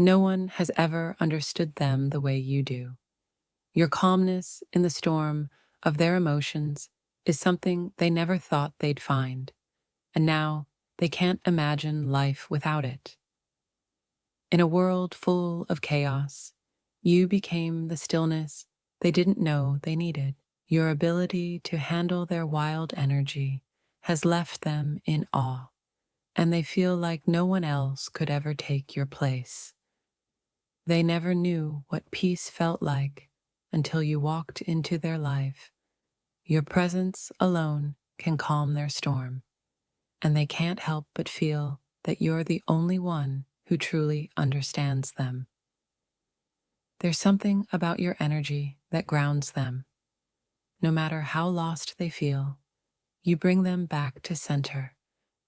No one has ever understood them the way you do. Your calmness in the storm of their emotions is something they never thought they'd find, and now they can't imagine life without it. In a world full of chaos, you became the stillness they didn't know they needed. Your ability to handle their wild energy has left them in awe, and they feel like no one else could ever take your place. They never knew what peace felt like until you walked into their life. Your presence alone can calm their storm, and they can't help but feel that you're the only one who truly understands them. There's something about your energy that grounds them. No matter how lost they feel, you bring them back to center,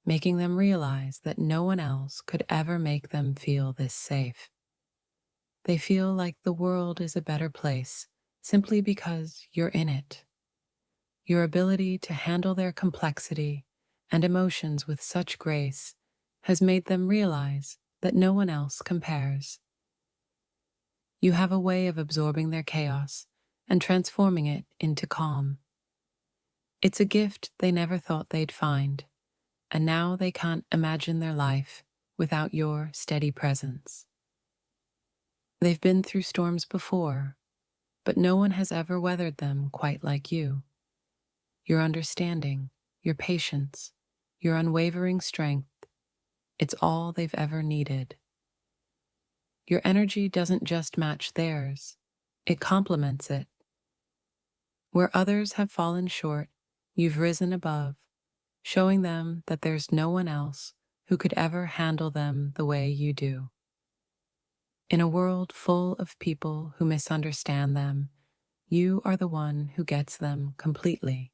making them realize that no one else could ever make them feel this safe. They feel like the world is a better place simply because you're in it. Your ability to handle their complexity and emotions with such grace has made them realize that no one else compares. You have a way of absorbing their chaos and transforming it into calm. It's a gift they never thought they'd find, and now they can't imagine their life without your steady presence. They've been through storms before, but no one has ever weathered them quite like you. Your understanding, your patience, your unwavering strength, it's all they've ever needed. Your energy doesn't just match theirs, it complements it. Where others have fallen short, you've risen above, showing them that there's no one else who could ever handle them the way you do. In a world full of people who misunderstand them, you are the one who gets them completely.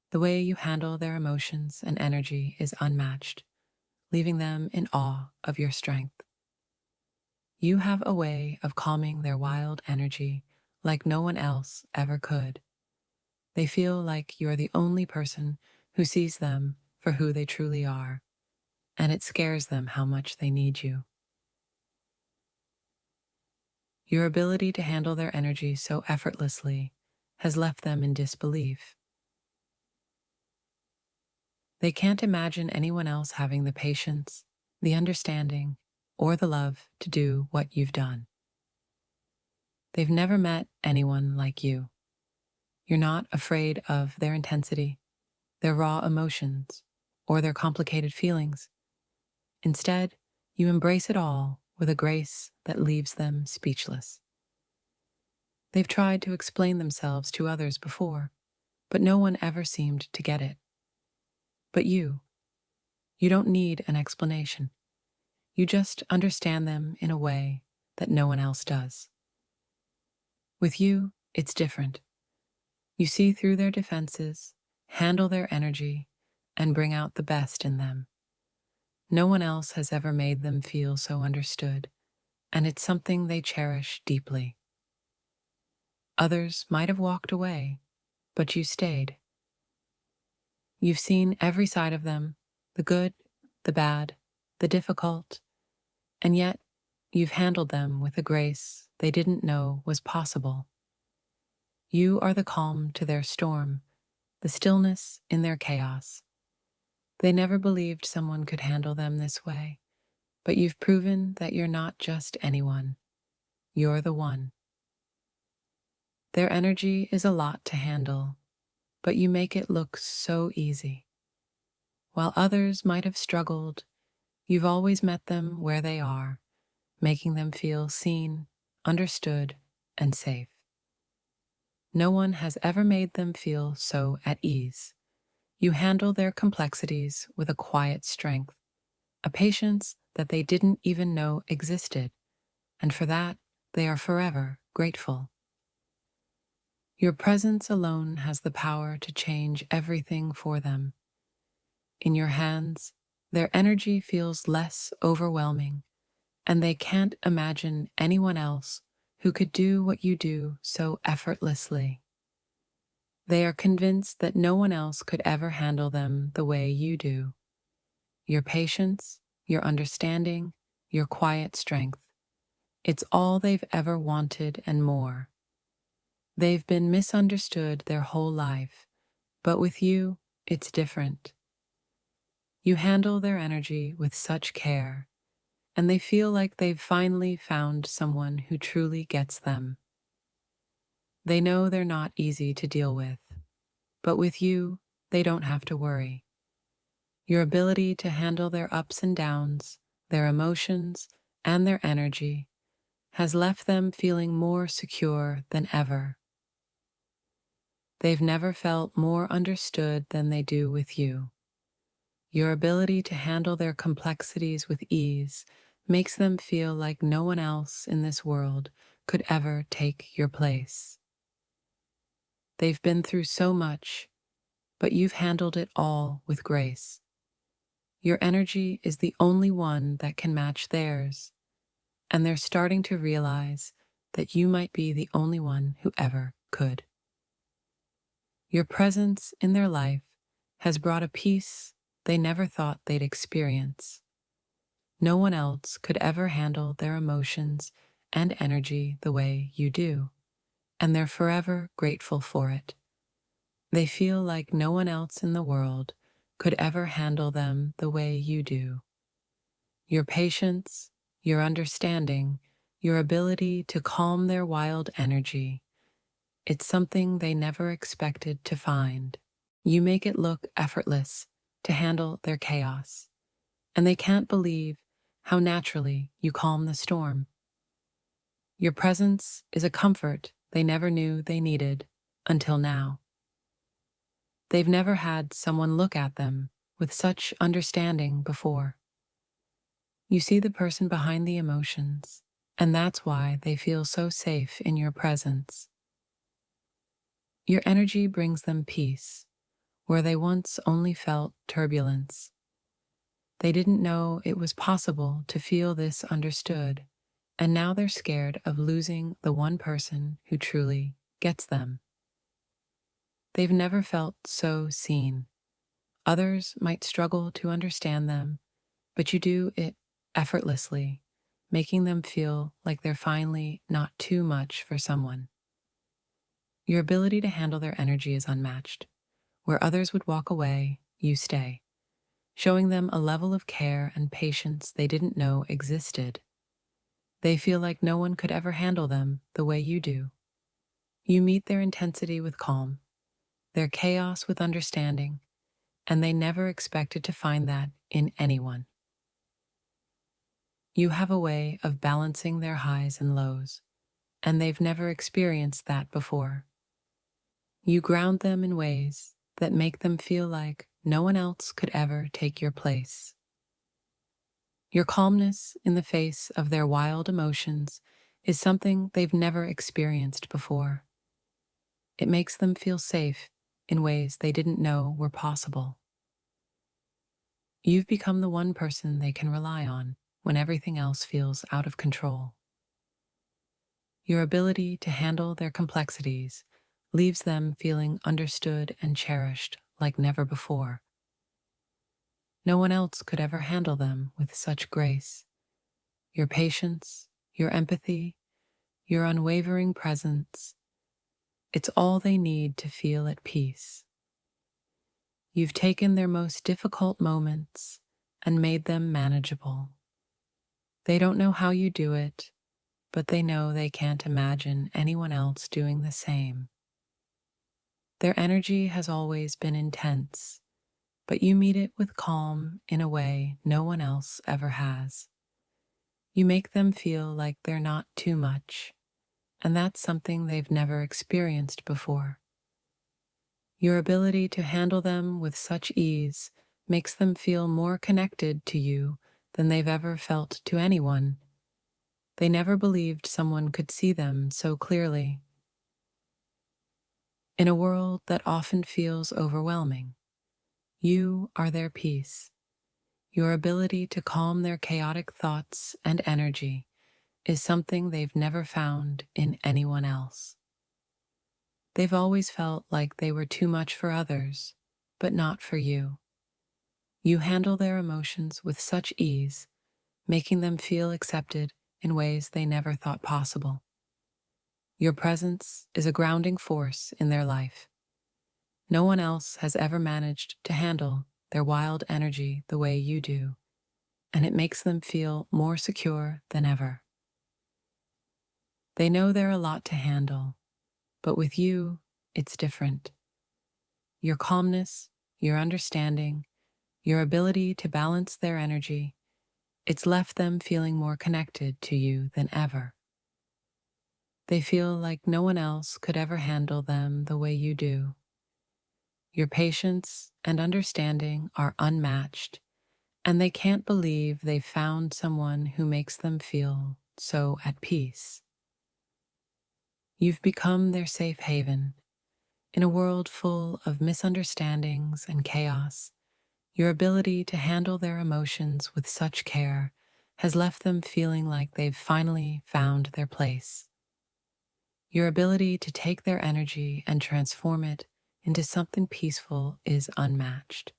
The way you handle their emotions and energy is unmatched, leaving them in awe of your strength. You have a way of calming their wild energy like no one else ever could. They feel like you're the only person who sees them for who they truly are, and it scares them how much they need you. Your ability to handle their energy so effortlessly has left them in disbelief. They can't imagine anyone else having the patience, the understanding, or the love to do what you've done. They've never met anyone like you. You're not afraid of their intensity, their raw emotions, or their complicated feelings. Instead, you embrace it all with a grace that leaves them speechless. They've tried to explain themselves to others before, but no one ever seemed to get it. But you don't need an explanation. You just understand them in a way that no one else does. With you, it's different. You see through their defenses, handle their energy, and bring out the best in them. No one else has ever made them feel so understood, and it's something they cherish deeply. Others might have walked away, but you stayed. You've seen every side of them, the good, the bad, the difficult, and yet you've handled them with a grace they didn't know was possible. You are the calm to their storm, the stillness in their chaos. They never believed someone could handle them this way, but you've proven that you're not just anyone. You're the one. Their energy is a lot to handle, but you make it look so easy. While others might have struggled, you've always met them where they are, making them feel seen, understood, and safe. No one has ever made them feel so at ease. You handle their complexities with a quiet strength, a patience that they didn't even know existed, and for that, they are forever grateful. Your presence alone has the power to change everything for them. In your hands, their energy feels less overwhelming, and they can't imagine anyone else who could do what you do so effortlessly. They are convinced that no one else could ever handle them the way you do. Your patience, your understanding, your quiet strength. It's all they've ever wanted and more. They've been misunderstood their whole life, but with you, it's different. You handle their energy with such care, and they feel like they've finally found someone who truly gets them. They know they're not easy to deal with, but with you, they don't have to worry. Your ability to handle their ups and downs, their emotions, and their energy has left them feeling more secure than ever. They've never felt more understood than they do with you. Your ability to handle their complexities with ease makes them feel like no one else in this world could ever take your place. They've been through so much, but you've handled it all with grace. Your energy is the only one that can match theirs, and they're starting to realize that you might be the only one who ever could. Your presence in their life has brought a peace they never thought they'd experience. No one else could ever handle their emotions and energy the way you do, and they're forever grateful for it. They feel like no one else in the world could ever handle them the way you do. Your patience, your understanding, your ability to calm their wild energy, it's something they never expected to find. You make it look effortless to handle their chaos, and they can't believe how naturally you calm the storm. Your presence is a comfort they never knew they needed until now. They've never had someone look at them with such understanding before. You see the person behind the emotions, and that's why they feel so safe in your presence. Your energy brings them peace, where they once only felt turbulence. They didn't know it was possible to feel this understood, and now they're scared of losing the one person who truly gets them. They've never felt so seen. Others might struggle to understand them, but you do it effortlessly, making them feel like they're finally not too much for someone. Your ability to handle their energy is unmatched. Where others would walk away, you stay, showing them a level of care and patience they didn't know existed. They feel like no one could ever handle them the way you do. You meet their intensity with calm, their chaos with understanding, and they never expected to find that in anyone. You have a way of balancing their highs and lows, and they've never experienced that before. You ground them in ways that make them feel like no one else could ever take your place. Your calmness in the face of their wild emotions is something they've never experienced before. It makes them feel safe in ways they didn't know were possible. You've become the one person they can rely on when everything else feels out of control. Your ability to handle their complexities leaves them feeling understood and cherished like never before. No one else could ever handle them with such grace. Your patience, your empathy, your unwavering presence, it's all they need to feel at peace. You've taken their most difficult moments and made them manageable. They don't know how you do it, but they know they can't imagine anyone else doing the same. Their energy has always been intense, but you meet it with calm in a way no one else ever has. You make them feel like they're not too much, and that's something they've never experienced before. Your ability to handle them with such ease makes them feel more connected to you than they've ever felt to anyone. They never believed someone could see them so clearly. In a world that often feels overwhelming, you are their peace. Your ability to calm their chaotic thoughts and energy is something they've never found in anyone else. They've always felt like they were too much for others, but not for you. You handle their emotions with such ease making them feel accepted in ways they never thought possible. Your presence is a grounding force in their life. No one else has ever managed to handle their wild energy the way you do, and it makes them feel more secure than ever. They know they're a lot to handle, but with you, it's different. Your calmness, your understanding, your ability to balance their energy, it's left them feeling more connected to you than ever. They feel like no one else could ever handle them the way you do. Your patience and understanding are unmatched, and they can't believe they've found someone who makes them feel so at peace. You've become their safe haven. In a world full of misunderstandings and chaos, your ability to handle their emotions with such care has left them feeling like they've finally found their place. Your ability to take their energy and transform it into something peaceful is unmatched.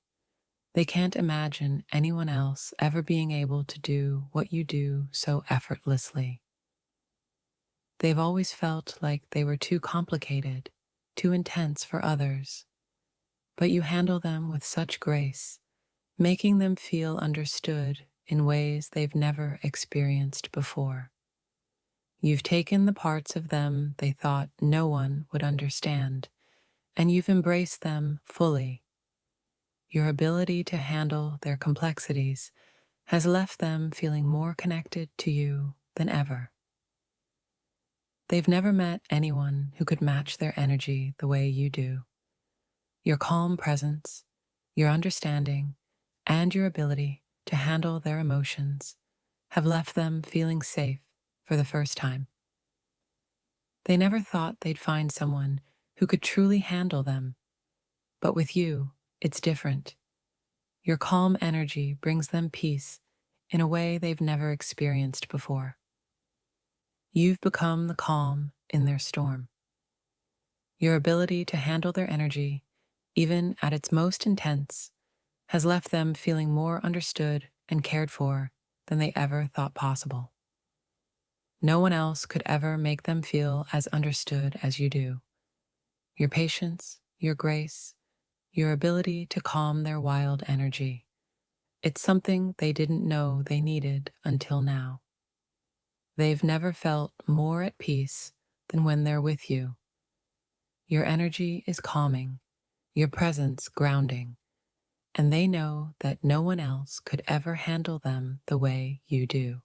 They can't imagine anyone else ever being able to do what you do so effortlessly. They've always felt like they were too complicated, too intense for others, but you handle them with such grace, making them feel understood in ways they've never experienced before. You've taken the parts of them they thought no one would understand, and you've embraced them fully. Your ability to handle their complexities has left them feeling more connected to you than ever. They've never met anyone who could match their energy the way you do. Your calm presence, your understanding, and your ability to handle their emotions have left them feeling safe for the first time. They never thought they'd find someone who could truly handle them, but with you, it's different. Your calm energy brings them peace in a way they've never experienced before. You've become the calm in their storm. Your ability to handle their energy, even at its most intense, has left them feeling more understood and cared for than they ever thought possible. No one else could ever make them feel as understood as you do. Your patience, your grace, your ability to calm their wild energy. It's something they didn't know they needed until now. They've never felt more at peace than when they're with you. Your energy is calming, your presence grounding, and they know that no one else could ever handle them the way you do.